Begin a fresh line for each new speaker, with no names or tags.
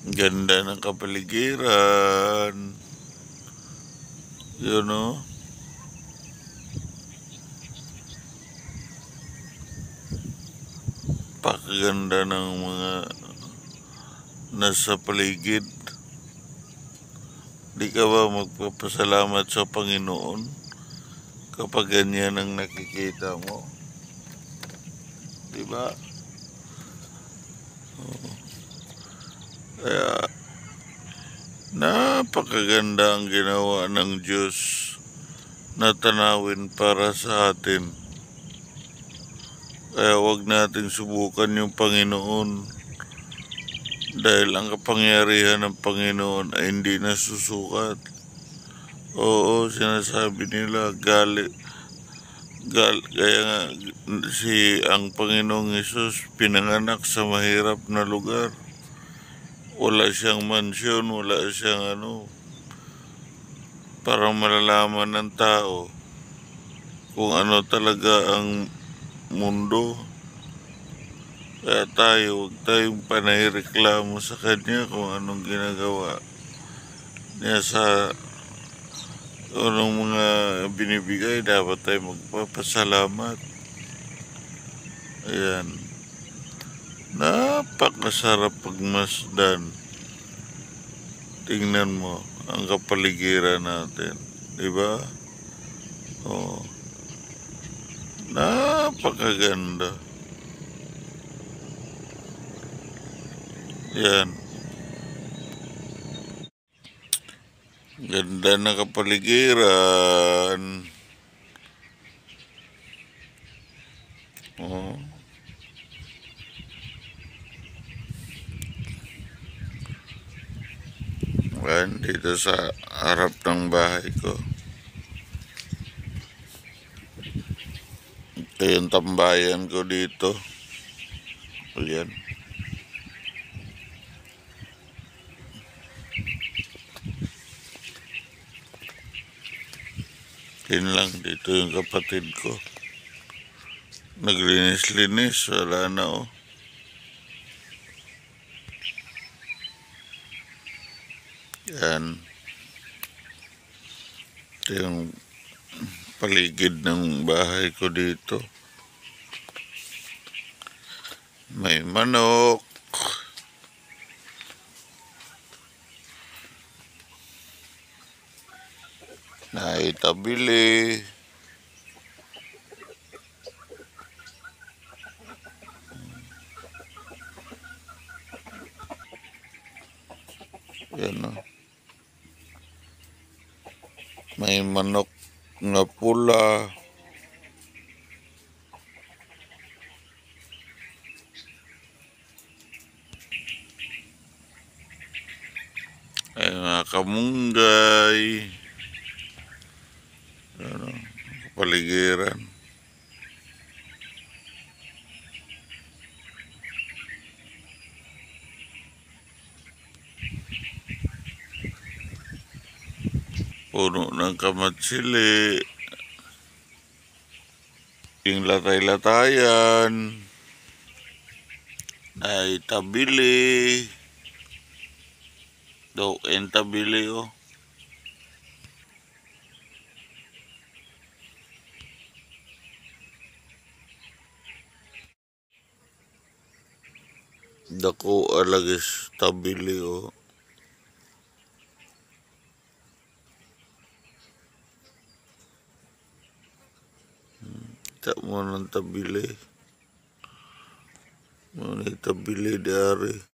Ganda ng kapaligiran. Yun o. Pakaganda ng mga nasa paligid. Di ka ba magpapasalamat sa Panginoon kapag ganyan ang nakikita mo? Diba? Kaya napakaganda ang ginawa ng Diyos na tanawin para sa atin. Kaya wag nating subukan yung Panginoon dahil ang kapangyarihan ng Panginoon ay hindi nasusukat. Oo, sinasabi nila kaya nga ang Panginoong Hesus pinanganak sa mahirap na lugar. Wala siyang mansyon, wala siyang para malalaman ng tao kung ano talaga ang mundo. Kaya huwag tayong panahireklamo sa kanya kung anong ginagawa niya sa anong mga binibigay. Dapat tayo magpapasalamat. Ayan. Napakasarap pagmasdan. Tingnan mo ang kapaligiran natin. Diba? Oh. Napakaganda. Yan. Ganda na kapaligiran. Oh. Yan, dito sa harap ng bahay ko. Ito yung tambayan ko dito. Ayan. Yun lang, dito yung kapatid ko. Naglinis-linis, wala na oh. Yan. Ito yung paligid ng bahay ko dito. May manok. Naitabili. Yan o. May manok na pula. Ay mga kamunggay. Ano, kapaligiran. Puno ng kamatsili. Yung latay-latayan. Ay tabili. Daw tabili oh. Dako alagis tabili oh. Tak mo nang tabili. Mo ni tabili dari.